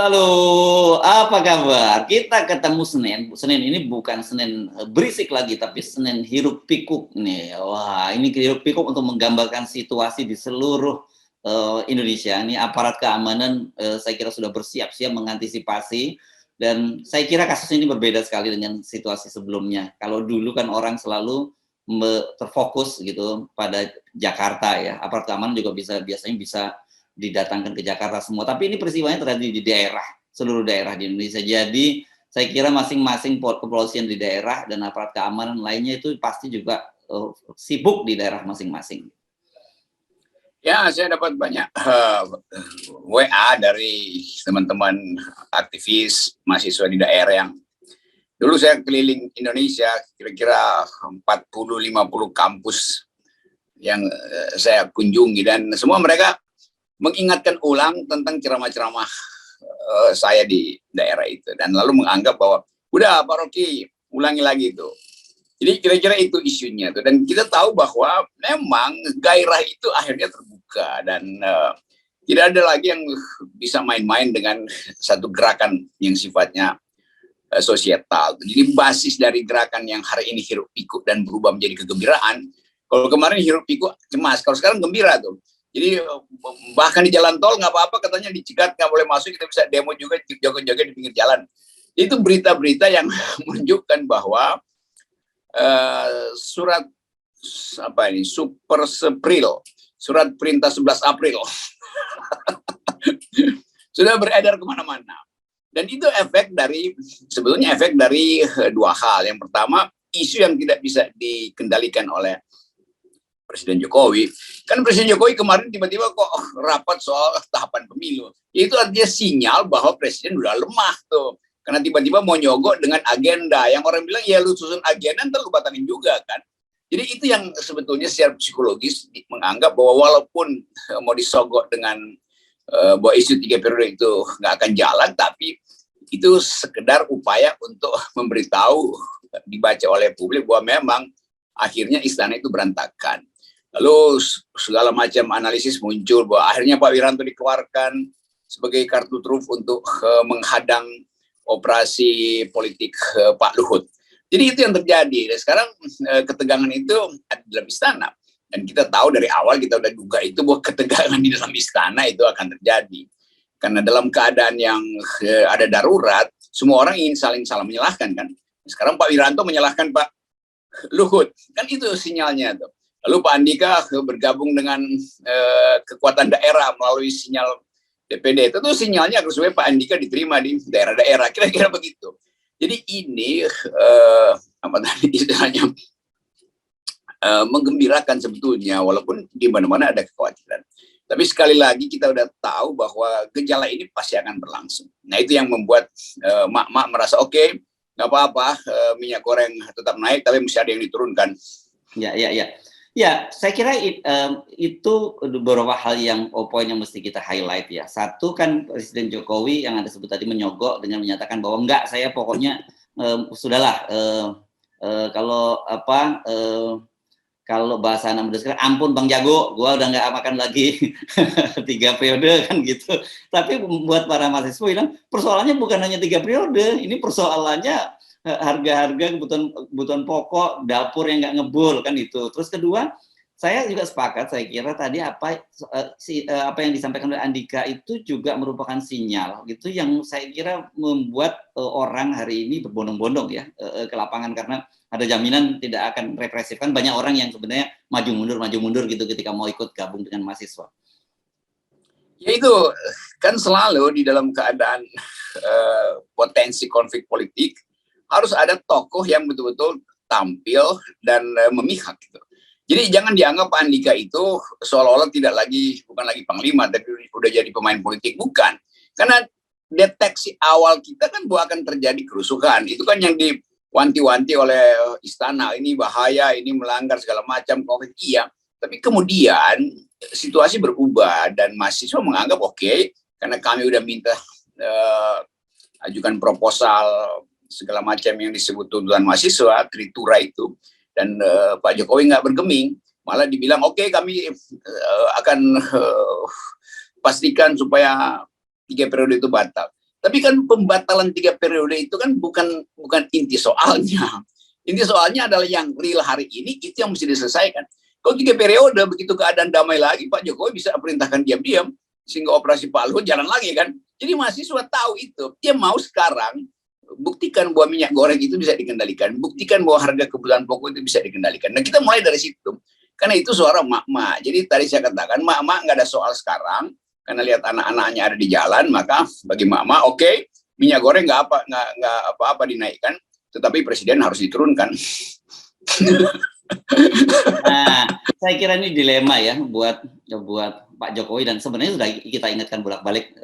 Halo, apa kabar? Kita ketemu Senin. Senin ini bukan Senin berisik lagi, tapi Senin hiruk pikuk nih. Wah, ini hiruk pikuk untuk menggambarkan situasi di seluruh Indonesia. Ini aparat keamanan saya kira sudah bersiap-siap mengantisipasi. Dan saya kira kasus ini berbeda sekali dengan situasi sebelumnya. Kalau dulu kan orang selalu terfokus gitu pada Jakarta ya. Aparat keamanan juga biasanya bisa didatangkan ke Jakarta semua. Tapi ini peristiwanya terjadi di daerah, seluruh daerah di Indonesia. Jadi saya kira masing-masing kepolisian di daerah dan aparat keamanan lainnya itu pasti juga sibuk di daerah masing-masing. Ya, saya dapat banyak WA dari teman-teman aktivis mahasiswa di daerah yang dulu saya keliling Indonesia, kira-kira 40-50 kampus yang saya kunjungi, dan semua mereka mengingatkan ulang tentang ceramah-ceramah saya di daerah itu, dan lalu menganggap bahwa udah Pak Rocky ulangi lagi itu. Jadi kira-kira itu isunya tuh, dan kita tahu bahwa memang gairah itu akhirnya terbuka dan tidak ada lagi yang bisa main-main dengan satu gerakan yang sifatnya sosial. Jadi basis dari gerakan yang hari ini hiruk pikuk dan berubah menjadi kegembiraan. Kalau kemarin hiruk pikuk cemas, kalau sekarang gembira tuh. Jadi bahkan di jalan tol nggak apa-apa, katanya dicegat nggak boleh masuk, kita bisa demo juga joget-joget di pinggir jalan. Itu berita-berita yang menunjukkan bahwa surat apa ini Super Sepril, surat perintah 11 April sudah beredar kemana-mana. Dan itu sebetulnya efek dari dua hal. Yang pertama, isu yang tidak bisa dikendalikan oleh Presiden Jokowi. Kan Presiden Jokowi kemarin tiba-tiba kok rapat soal tahapan pemilu. Itu artinya sinyal bahwa Presiden udah lemah tuh. Karena tiba-tiba mau nyogok dengan agenda. Yang orang bilang, ya lu susun agenda, ntar lu batalin juga kan. Jadi itu yang sebetulnya secara psikologis menganggap bahwa walaupun mau disogok dengan bahwa isu 3 periode itu nggak akan jalan, tapi itu sekedar upaya untuk memberitahu, dibaca oleh publik bahwa memang akhirnya istana itu berantakan. Lalu segala macam analisis muncul bahwa akhirnya Pak Wiranto dikeluarkan sebagai kartu truf untuk menghadang operasi politik Pak Luhut. Jadi itu yang terjadi. Dan sekarang ketegangan itu ada di dalam istana. Dan kita tahu dari awal, kita udah duga itu bahwa ketegangan di dalam istana itu akan terjadi. Karena dalam keadaan yang ada darurat, semua orang ingin saling menyalahkan kan. Sekarang Pak Wiranto menyalahkan Pak Luhut. Kan itu sinyalnya tuh. Lalu Pak Andika bergabung dengan kekuatan daerah melalui sinyal DPD. Itu tuh sinyalnya supaya Pak Andika diterima di daerah-daerah. Kira-kira begitu. Jadi ini apa tadi istilahnya menggembirakan sebetulnya, walaupun di mana-mana ada kekhawatiran. Tapi sekali lagi kita udah tahu bahwa gejala ini pasti akan berlangsung. Nah itu yang membuat mak-mak merasa oke, nggak apa-apa, minyak goreng tetap naik, tapi mesti ada yang diturunkan. Ya, saya kira itu beberapa hal yang poin yang mesti kita highlight ya. Satu kan Presiden Jokowi yang Anda sebut tadi menyogok dengan menyatakan bahwa enggak, saya pokoknya sudahlah kalau bahasa anak muda sekarang, ampun Bang Jago, gua udah nggak makan lagi 3 periode kan gitu. Tapi buat para mahasiswa bilang persoalannya bukan hanya 3 periode, ini persoalannya harga-harga kebutuhan pokok, dapur yang nggak ngebul kan itu. Terus kedua, saya juga sepakat, saya kira tadi apa yang disampaikan oleh Andika itu juga merupakan sinyal gitu yang saya kira membuat orang hari ini berbondong-bondong ya ke lapangan, karena ada jaminan tidak akan represif. Kan banyak orang yang sebenarnya maju mundur gitu ketika mau ikut gabung dengan mahasiswa. Ya itu kan selalu di dalam keadaan potensi konflik politik harus ada tokoh yang betul-betul tampil dan memihak gitu. Jadi jangan dianggap Pak Andika itu seolah-olah bukan lagi panglima, tapi udah jadi pemain politik, bukan. Karena deteksi awal kita kan bahwa akan terjadi kerusuhan. Itu kan yang diwanti-wanti oleh istana, ini bahaya, ini melanggar segala macam konflik, iya. Tapi kemudian situasi berubah dan mahasiswa menganggap oke, karena kami udah minta ajukan proposal segala macam yang disebut tuntutan mahasiswa, tritura itu, dan Pak Jokowi nggak bergeming, malah dibilang oke, kami akan pastikan supaya 3 periode itu batal. Tapi kan pembatalan 3 periode itu kan bukan inti soalnya. Inti soalnya adalah yang real hari ini, itu yang mesti diselesaikan. Kalau 3 periode, begitu keadaan damai lagi, Pak Jokowi bisa perintahkan diam-diam, sehingga operasi Palu jalan lagi kan. Jadi mahasiswa tahu itu. Dia mau sekarang buktikan bahwa minyak goreng itu bisa dikendalikan. Buktikan bahwa harga kebutuhan pokok itu bisa dikendalikan. Nah, kita mulai dari situ. Karena itu suara mak-mak. Jadi tadi saya katakan, mak-mak nggak ada soal sekarang. Karena lihat anak-anaknya ada di jalan, maka bagi mak-mak, oke, minyak goreng nggak apa-apa dinaikkan, tetapi presiden harus diturunkan. Nah, saya kira ini dilema ya buat Pak Jokowi, dan sebenarnya sudah kita ingatkan bolak-balik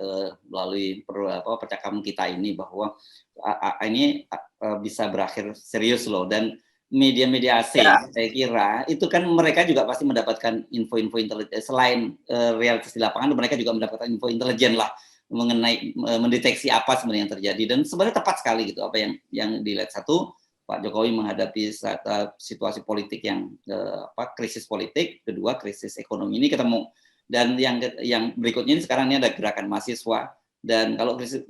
melalui percakapan kita ini bahwa ini bisa berakhir serius loh, dan media-media asing saya kira itu kan mereka juga pasti mendapatkan info-info intelijen selain realitas di lapangan, mereka juga mendapatkan info intelijen lah mengenai mendeteksi apa sebenarnya yang terjadi, dan sebenarnya tepat sekali gitu apa yang dilihat. Satu, Pak Jokowi menghadapi situasi politik yang krisis politik, kedua krisis ekonomi ini ketemu, dan yang berikutnya ini sekarang ini ada gerakan mahasiswa, dan kalau krisis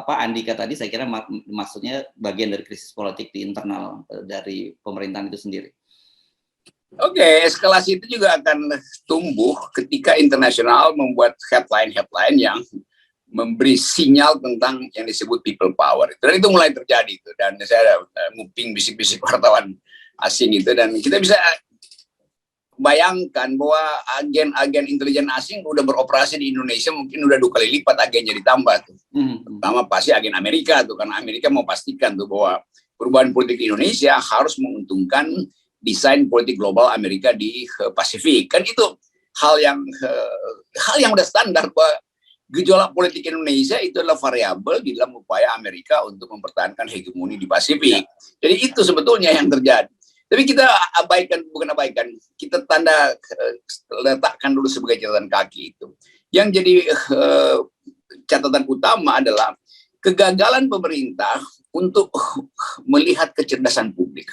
Andika tadi saya kira maksudnya bagian dari krisis politik di internal dari pemerintahan itu sendiri. Oke, eskalasi itu juga akan tumbuh ketika internasional membuat headline yang memberi sinyal tentang yang disebut people power. Dan itu mulai terjadi itu. Dan saya nguping bisik-bisik wartawan asing itu, dan kita bisa bayangkan bahwa agen-agen intelijen asing udah beroperasi di Indonesia mungkin udah 2 kali lipat agennya ditambah tuh. Pertama pasti agen Amerika tuh, karena Amerika mau pastikan tuh bahwa perubahan politik di Indonesia harus menguntungkan desain politik global Amerika di Pasifik. Kan itu hal yang udah standar, bahwa gejolak politik Indonesia itu adalah variabel di dalam upaya Amerika untuk mempertahankan hegemoni di Pasifik. Jadi itu sebetulnya yang terjadi. Tapi kita bukan abaikan, kita letakkan dulu sebagai catatan kaki itu. Yang jadi catatan utama adalah kegagalan pemerintah untuk melihat kecerdasan publik.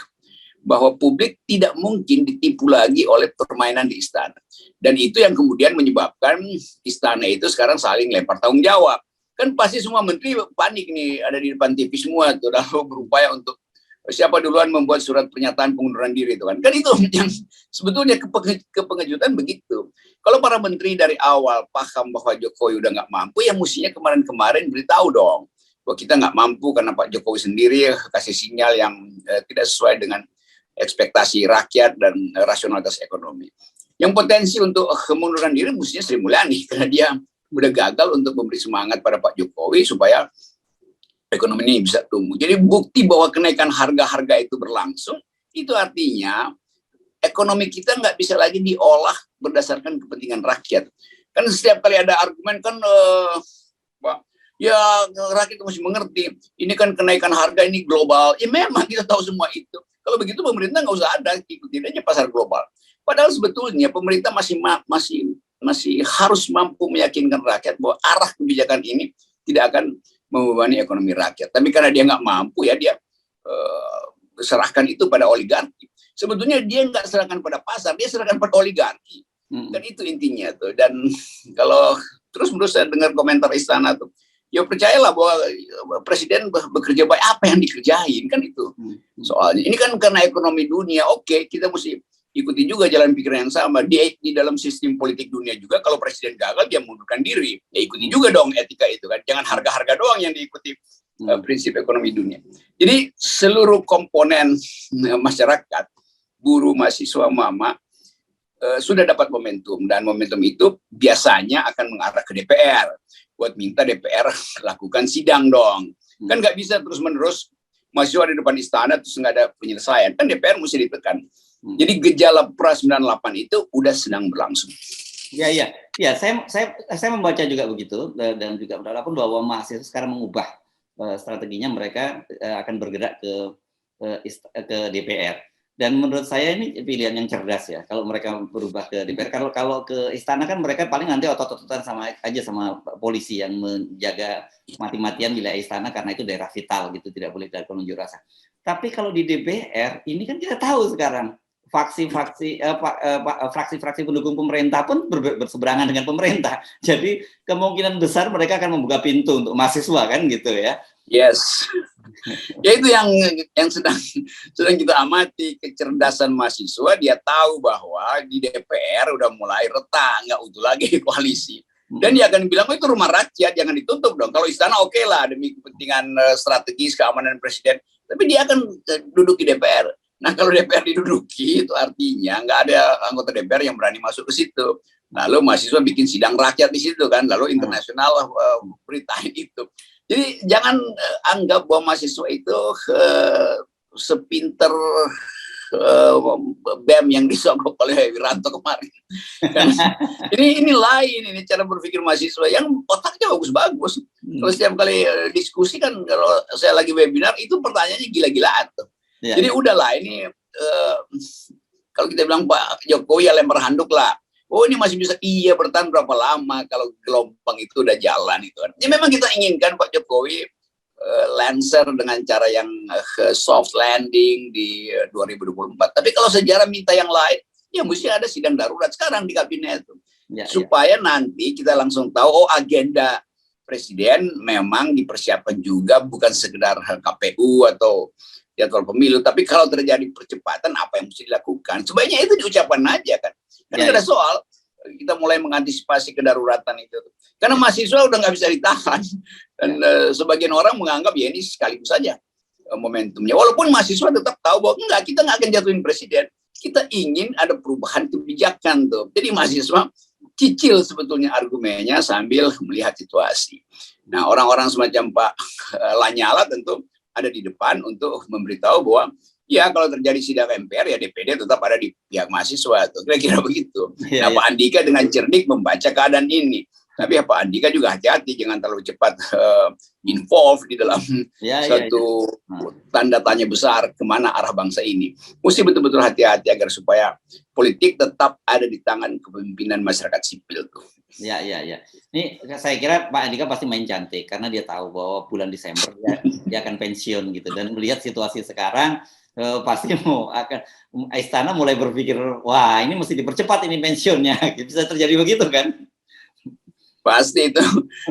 Bahwa publik tidak mungkin ditipu lagi oleh permainan di istana. Dan itu yang kemudian menyebabkan istana itu sekarang saling lempar tanggung jawab. Kan pasti semua menteri panik nih, ada di depan TV semua tuh, lalu berupaya untuk siapa duluan membuat surat pernyataan pengunduran diri itu kan. Kan itu yang sebetulnya kepengejutan begitu. Kalau para menteri dari awal paham bahwa Jokowi udah nggak mampu, ya mestinya kemarin-kemarin beritahu dong bahwa kita nggak mampu karena Pak Jokowi sendiri kasih sinyal yang tidak sesuai dengan ekspektasi rakyat dan rasionalitas ekonomi. Yang potensi untuk pengunduran diri mestinya Sri Mulyani, karena dia udah gagal untuk memberi semangat pada Pak Jokowi supaya ekonomi ini bisa tumbuh. Jadi bukti bahwa kenaikan harga-harga itu berlangsung, itu artinya ekonomi kita nggak bisa lagi diolah berdasarkan kepentingan rakyat. Kan setiap kali ada argumen kan, ya rakyat mesti mengerti, ini kan kenaikan harga ini global. Ya memang kita tahu semua itu. Kalau begitu pemerintah nggak usah ada, ikutin aja pasar global. Padahal sebetulnya pemerintah masih harus mampu meyakinkan rakyat bahwa arah kebijakan ini tidak akan membebani ekonomi rakyat. Tapi karena dia nggak mampu, ya dia serahkan itu pada oligarki. Sebetulnya dia nggak serahkan pada pasar, dia serahkan pada oligarki. Dan itu intinya tuh. Dan kalau terus-menerus saya dengar komentar istana tuh, ya percayalah bahwa presiden bekerja baik, apa yang dikerjain kan itu soalnya. Ini kan karena ekonomi dunia, oke, kita mesti ikuti juga jalan pikiran yang sama. Di dalam sistem politik dunia juga, kalau presiden gagal dia mundurkan diri, ya ikuti juga dong etika itu kan. Jangan harga-harga doang yang diikuti prinsip ekonomi dunia. Jadi seluruh komponen masyarakat, buruh, mahasiswa, mama, sudah dapat momentum, dan momentum itu biasanya akan mengarah ke DPR buat minta DPR lakukan sidang dong. Kan nggak bisa terus-menerus mahasiswa di depan istana terus nggak ada penyelesaian. Kan DPR mesti ditekan. Jadi gejala pra 98 itu udah sedang berlangsung. Ya, saya membaca juga begitu, dan juga walaupun bahwa mahasiswa sekarang mengubah strateginya, mereka akan bergerak ke DPR. Dan menurut saya ini pilihan yang cerdas ya, kalau mereka berubah ke DPR. Kalau ke istana kan mereka paling nanti otot-ototan sama polisi yang menjaga mati-matian wilayah istana, karena itu daerah vital gitu, tidak boleh dilakukan unjuk rasa. Tapi kalau di DPR ini kan kita tahu sekarang fraksi-fraksi pendukung pemerintah pun berseberangan dengan pemerintah. Jadi kemungkinan besar mereka akan membuka pintu untuk mahasiswa kan gitu ya. Yes. Ya itu yang sedang kita amati, kecerdasan mahasiswa. Dia tahu bahwa di DPR udah mulai retak, nggak utuh lagi koalisi. Dan dia akan bilang, oh itu rumah rakyat, jangan ditutup dong. Kalau istana oke lah demi kepentingan strategis keamanan presiden. Tapi dia akan duduk di DPR. Nah kalau DPR diduduki itu artinya nggak ada anggota DPR yang berani masuk ke situ. Lalu mahasiswa bikin sidang rakyat di situ kan, lalu internasional beritain itu. Jadi jangan anggap bahwa mahasiswa itu sepinter BEM yang disogok oleh Wiranto kemarin. Kan? ini lain, ini cara berpikir mahasiswa yang otaknya bagus-bagus. Kalau setiap kali diskusi kan, kalau saya lagi webinar itu pertanyaannya gila-gilaan tuh. Ya, jadi udahlah ini kalau kita bilang Pak Jokowi ya lempar handuk lah. Oh ini masih bisa bertahan berapa lama kalau gelombang itu udah jalan itu kan. Ya memang kita inginkan Pak Jokowi Lancer dengan cara yang soft landing di 2024. Tapi kalau sejarah minta yang lain, ya mesti ada sidang darurat sekarang di kabinet itu. Ya, supaya nanti kita langsung tahu agenda presiden memang dipersiapkan juga, bukan sekedar KPU atau jadwal pemilu, tapi kalau terjadi percepatan apa yang mesti dilakukan, sebaiknya itu diucapkan aja kan. Karena ada soal kita mulai mengantisipasi kedaruratan itu, karena mahasiswa udah nggak bisa ditahan dan sebagian orang menganggap ya ini sekaligus saja momentumnya. Walaupun mahasiswa tetap tahu bahwa enggak, kita nggak akan jatuhin presiden, kita ingin ada perubahan kebijakan tuh. Jadi mahasiswa cicil sebetulnya argumennya sambil melihat situasi. Nah orang-orang semacam Pak Lanyala tentu ada di depan untuk memberitahu bahwa ya kalau terjadi sidang MPR ya DPD tetap ada di pihak mahasiswa, kira-kira begitu. Nah Pak Andika dengan cerdik membaca keadaan ini, tapi Pak Andika juga hati-hati jangan terlalu cepat involve di dalam satu tanda tanya besar kemana arah bangsa ini. Mesti betul-betul hati-hati agar supaya politik tetap ada di tangan kepemimpinan masyarakat sipil tuh. Ya. Ini saya kira Pak Andika pasti main cantik karena dia tahu bahwa bulan Desember dia akan pensiun gitu, dan melihat situasi sekarang pasti istana mulai berpikir wah ini mesti dipercepat ini pensiunnya. Bisa terjadi begitu kan? Pasti itu.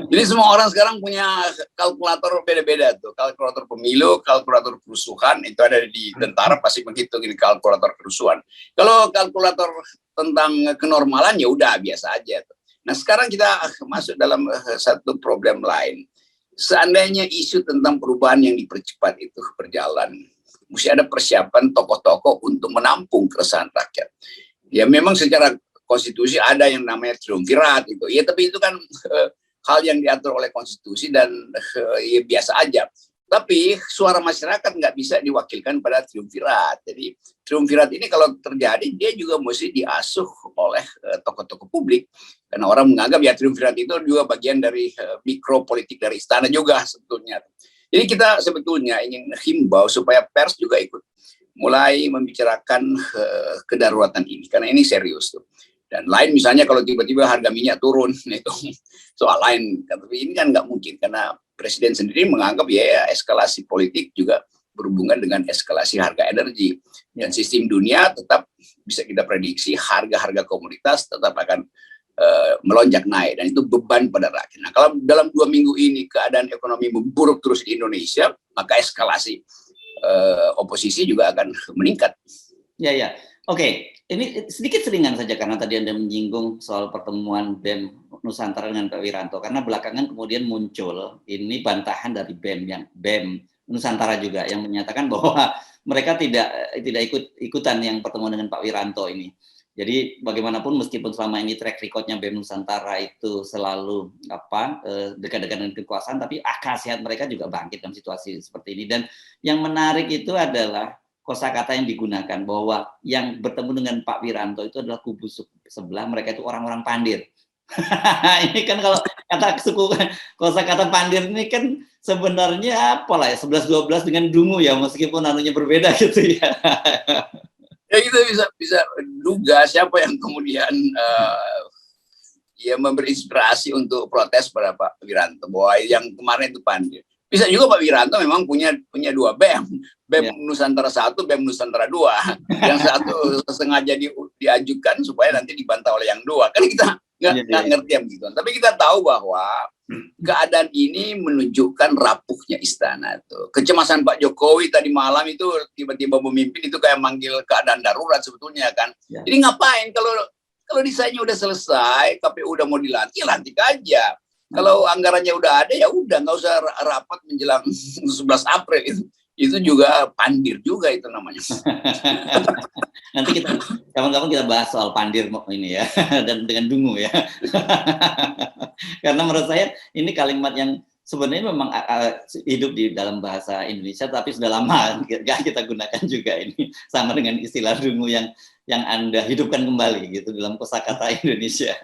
Jadi semua orang sekarang punya kalkulator beda-beda tuh, kalkulator pemilu, kalkulator kerusuhan itu ada di tentara, pasti menghitung ini kalkulator kerusuhan. Kalau kalkulator tentang kenormalan ya udah biasa aja tuh. Nah sekarang kita masuk dalam satu problem lain. Seandainya isu tentang perubahan yang dipercepat itu berjalan, mesti ada persiapan tokoh-tokoh untuk menampung keresahan rakyat. Ya memang secara konstitusi ada yang namanya triumvirat itu. Ya tapi itu kan hal yang diatur oleh konstitusi dan ya biasa aja. Tapi suara masyarakat nggak bisa diwakilkan pada triumvirat. Jadi triumvirat ini kalau terjadi dia juga mesti diasuh oleh tokoh-tokoh publik. Karena orang menganggap ya triumvirat itu juga bagian dari mikropolitik dari istana juga sebetulnya. Jadi kita sebetulnya ingin himbau supaya pers juga ikut mulai membicarakan kedaruratan ini. Karena ini serius tuh. Dan lain misalnya kalau tiba-tiba harga minyak turun, itu soal lain. Tapi ini kan nggak mungkin karena presiden sendiri menganggap ya eskalasi politik juga berhubungan dengan eskalasi harga energi. Dan sistem dunia tetap bisa kita prediksi harga-harga komoditas tetap akan melonjak naik. Dan itu beban pada rakyat. Nah kalau dalam 2 minggu ini keadaan ekonomi memburuk terus di Indonesia, maka eskalasi oposisi juga akan meningkat. Ya. Oke, ini sedikit seringan saja karena tadi Anda menyinggung soal pertemuan BEM Nusantara dengan Pak Wiranto, karena belakangan kemudian muncul ini bantahan dari BEM Nusantara juga yang menyatakan bahwa mereka tidak ikutan yang pertemuan dengan Pak Wiranto ini. Jadi bagaimanapun meskipun selama ini track recordnya BEM Nusantara itu selalu dekat-dekat dengan kekuasaan, tapi akal sehat mereka juga bangkit dalam situasi seperti ini. Dan yang menarik itu adalah kosakata yang digunakan bahwa yang bertemu dengan Pak Wiranto itu adalah kubu sebelah, mereka itu orang-orang pandir. Ini kan kalau kosakata pandir ini kan sebenarnya apalah ya 11-12 dengan dungu ya, meskipun anunya berbeda gitu ya. Ya kita bisa duga siapa yang kemudian memberi inspirasi untuk protes pada Pak Wiranto bahwa yang kemarin itu pandir. Bisa juga Pak Wiranto memang punya dua BEM, BEM Ya. Nusantara 1, BEM Nusantara 2. Yang satu sengaja diajukan supaya nanti dibantah oleh yang dua. Kan kita nggak ngerti yang gitu. Tapi kita tahu bahwa keadaan ini menunjukkan rapuhnya istana tuh. Kecemasan Pak Jokowi tadi malam itu tiba-tiba memimpin itu kayak manggil keadaan darurat sebetulnya kan. Ya. Jadi ngapain kalau desainnya udah selesai, KPU udah mau dilantik, lantik aja. Kalau anggarannya udah ada ya udah, nggak usah rapat menjelang 11 April itu juga pandir juga itu namanya. Nanti kita kapan-kapan kita bahas soal pandir ini ya dan dengan dungu ya. Karena menurut saya ini kalimat yang sebenarnya memang hidup di dalam bahasa Indonesia tapi sudah lama nggak kita gunakan juga ini, sama dengan istilah dungu yang Anda hidupkan kembali gitu dalam kosakata Indonesia.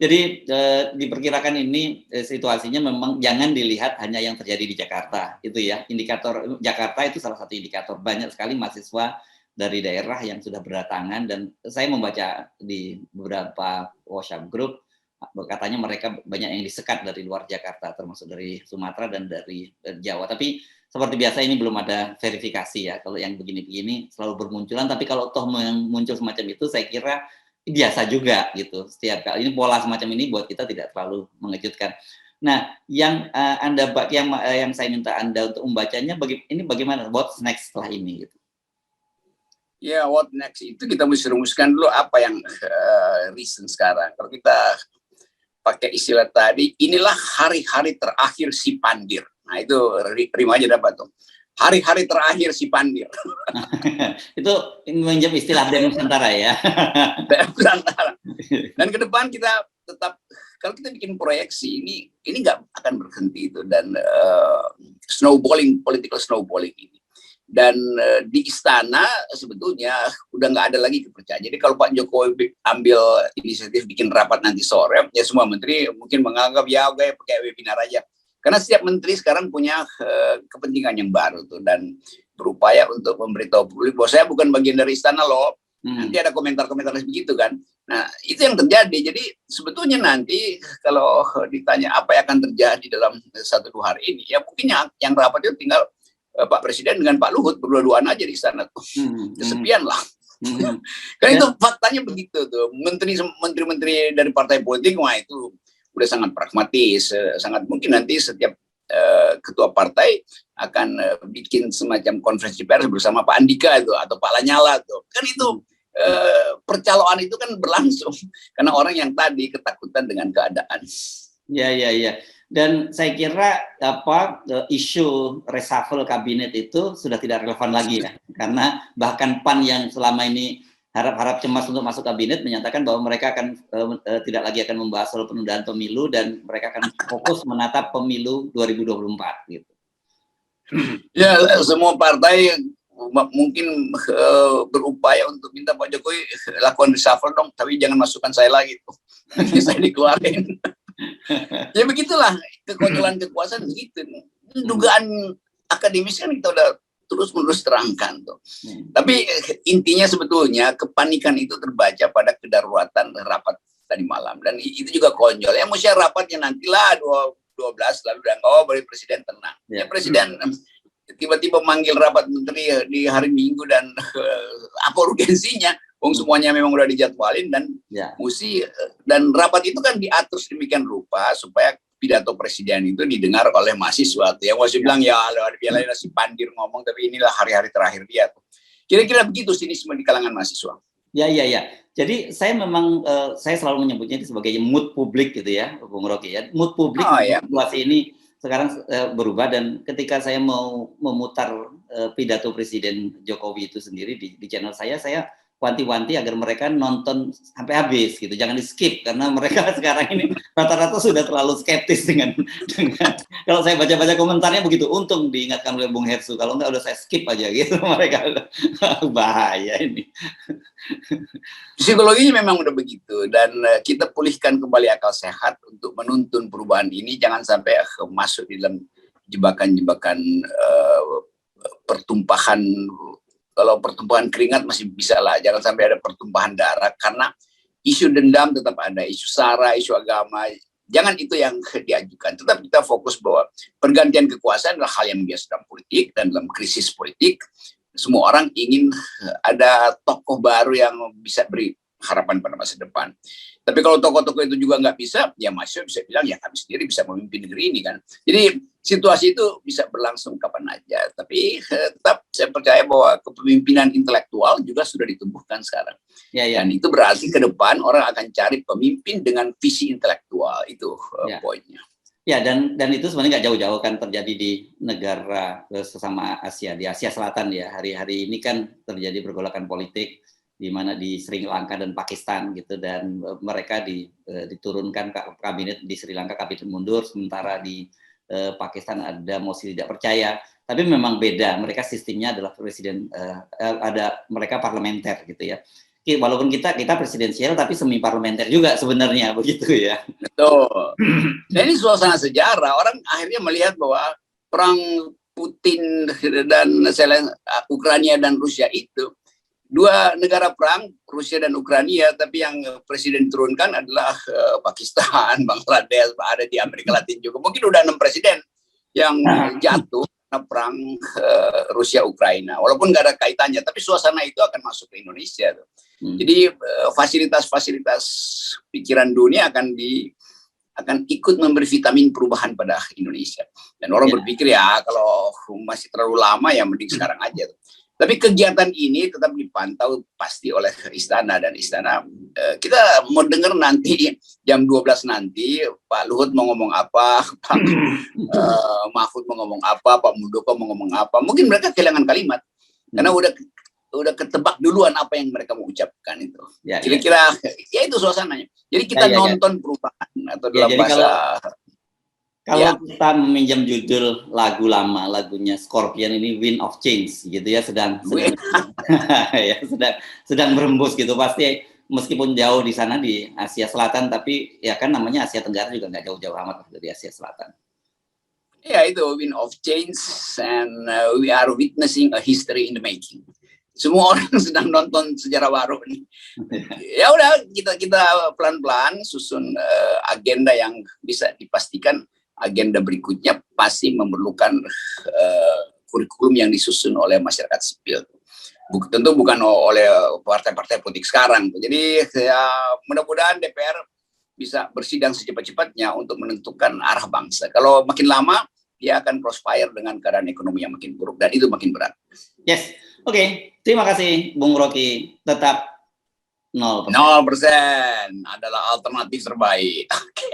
Jadi diperkirakan ini situasinya memang jangan dilihat hanya yang terjadi di Jakarta itu ya. Indikator Jakarta itu salah satu indikator, banyak sekali mahasiswa dari daerah yang sudah berdatangan, dan saya membaca di beberapa WhatsApp group katanya mereka banyak yang disekat dari luar Jakarta, termasuk dari Sumatera dan dari Jawa. Tapi seperti biasa ini belum ada verifikasi ya. Kalau yang begini-begini selalu bermunculan, tapi kalau toh muncul semacam itu saya kira biasa juga gitu. Setiap kali ini pola semacam ini buat kita tidak terlalu mengejutkan. Nah, yang yang saya minta Anda untuk membacanya ini bagaimana, what's next setelah ini gitu. Ya, what next itu kita mesti rumuskan dulu apa yang reason sekarang. Kalau kita pakai istilah tadi, inilah hari-hari terakhir si Pandir. Nah itu terima aja dapat tuh. Hari-hari terakhir si Pandir. Itu menjadi istilah BEM Nusantara ya. BEM Nusantara. Dan ke depan kita tetap, kalau kita bikin proyeksi ini nggak akan berhenti itu, dan political snowballing ini. Dan di istana sebetulnya udah nggak ada lagi kepercayaan. Jadi kalau Pak Jokowi ambil inisiatif bikin rapat nanti sore, ya semua menteri mungkin menganggap ya oke pakai webinar aja. Karena setiap menteri sekarang punya kepentingan yang baru tuh, dan berupaya untuk memberitahu publik bahwa saya bukan bagian dari istana loh. Nanti ada komentar-komentar begitu kan. Nah itu yang terjadi. Jadi sebetulnya nanti kalau ditanya apa yang akan terjadi dalam 1-2 hari ini, ya mungkin yang rapat itu tinggal Pak Presiden dengan Pak Luhut berdua-duaan aja di sana tuh. Kesepian lah. Karena itu faktanya begitu tuh. Menteri-menteri dari partai politik, wah itu udah sangat pragmatis. Sangat mungkin nanti setiap ketua partai akan bikin semacam konferensi pers bersama Pak Andika itu atau Pak Lanyala tuh. Kan itu percaloan itu kan berlangsung karena orang yang tadi ketakutan dengan keadaan. Ya. Dan saya kira isu reshuffle kabinet itu sudah tidak relevan lagi ya, karena bahkan PAN yang selama ini harap-harap cemas untuk masuk kabinet menyatakan bahwa mereka akan tidak lagi akan membahas soal penundaan pemilu, dan mereka akan fokus menatap pemilu 2024 gitu. Ya, semua partai mungkin berupaya untuk minta Pak Jokowi lakukan reshuffle dong, tapi jangan masukkan saya lagi tuh. Nanti saya dikeluarin. Ya begitulah kekonyolan kekuasaan begitu. Dugaan akademis kan kita udah terus-menerus terangkan tuh. Tapi intinya sebetulnya kepanikan itu terbaca pada kedaruratan rapat tadi malam, dan itu juga konyol. Ya mesti rapatnya nantilah 12 lalu dan beri presiden tenang. Ya Presiden tiba-tiba manggil rapat menteri di hari Minggu, dan apa urgensinya? Semuanya memang udah dijadwalin, dan dan rapat itu kan diatur sedemikian rupa supaya pidato presiden itu didengar oleh mahasiswa. Yang masih bilang ya biarlah si Pandir ngomong, tapi inilah hari-hari terakhir dia. Kira-kira begitu sinisme di kalangan mahasiswa. Ya. Jadi saya memang saya selalu menyebutnya itu sebagai mood publik gitu ya, Bung Rocky ya. Mood publik situasi ini sekarang berubah, dan ketika saya mau memutar pidato Presiden Jokowi itu sendiri di channel saya wanti-wanti agar mereka nonton sampai habis gitu, jangan di skip, karena mereka sekarang ini rata-rata sudah terlalu skeptis dengan kalau saya baca-baca komentarnya begitu. Untung diingatkan oleh Bung Hersu, kalau enggak udah saya skip aja gitu. Mereka bahaya ini. Psikologinya memang udah begitu, dan kita pulihkan kembali akal sehat untuk menuntun perubahan ini. Jangan sampai masuk di dalam jebakan-jebakan pertumpahan. Kalau pertumpahan keringat masih bisa lah, jangan sampai ada pertumpahan darah, karena isu dendam tetap ada, isu sara, isu agama Jangan itu yang diajukan. Tetap kita fokus bahwa pergantian kekuasaan adalah hal yang biasa dalam politik, dan dalam krisis politik semua orang ingin ada tokoh baru yang bisa beri harapan pada masa depan. Tapi kalau tokoh-tokoh itu juga nggak bisa, ya mahasiswa bisa bilang ya kami sendiri bisa memimpin negeri ini kan. Jadi situasi itu bisa berlangsung kapan aja. Tapi tetap saya percaya bahwa kepemimpinan intelektual juga sudah ditumbuhkan sekarang. Ya, ya. Dan itu berarti ke depan orang akan cari pemimpin dengan visi intelektual, itu poinnya. Ya, dan itu sebenarnya nggak jauh-jauh kan terjadi di negara sesama Asia, di Asia Selatan ya. Hari-hari ini kan terjadi pergolakan politik di mana di Sri Lanka dan Pakistan gitu, dan mereka diturunkan kabinet di Sri Lanka, kabinet mundur, sementara di Pakistan ada mosi tidak percaya. Tapi memang beda, mereka sistemnya adalah presiden, ada mereka parlementer gitu ya. Walaupun kita presidensial tapi semi parlementer juga sebenarnya, begitu ya. Betul. Nah, ini suasana sejarah, orang akhirnya melihat bahwa perang Putin dan Ukraina dan Rusia itu dua negara perang, Rusia dan Ukraina, tapi yang presiden turunkan adalah Pakistan, Bangladesh, ada di Amerika Latin juga. Mungkin udah 6 presiden yang jatuh karena perang Rusia Ukraina. Walaupun nggak ada kaitannya, tapi suasana itu akan masuk ke Indonesia. Jadi fasilitas-fasilitas pikiran dunia akan ikut memberi vitamin perubahan pada Indonesia. Dan orang berpikir ya kalau masih terlalu lama ya mending sekarang aja. Tapi kegiatan ini tetap dipantau pasti oleh Istana, dan Istana kita mau dengar nanti jam 12 nanti Pak Luhut mau ngomong apa, Pak Mahfud mau ngomong apa, Pak Muldoko mau ngomong apa. Mungkin mereka kehilangan kalimat karena udah ketebak duluan apa yang mereka mau ucapkan itu. Kira-kira ya itu suasananya. Jadi kita nonton perubahan atau dalam bahasa. Kalau kita meminjam judul lagu lama, lagunya Scorpion ini Wind of Change gitu ya, sedang berembus gitu, pasti meskipun jauh di sana di Asia Selatan, tapi ya kan namanya Asia Tenggara juga nggak jauh-jauh amat dari Asia Selatan. Ya itu Wind of Change, and we are witnessing a history in the making. Semua orang sedang nonton sejarah baru nih. Ya udah kita pelan-pelan susun agenda yang bisa dipastikan. Agenda berikutnya pasti memerlukan kurikulum yang disusun oleh masyarakat sipil. Tentu bukan oleh partai-partai politik sekarang. Jadi ya, mudah-mudahan DPR bisa bersidang secepat-cepatnya untuk menentukan arah bangsa. Kalau makin lama, dia akan crossfire dengan keadaan ekonomi yang makin buruk, dan itu makin berat. Yes, oke. Terima kasih Bung Rocky. Tetap 0%. 0% adalah alternatif terbaik. Oke.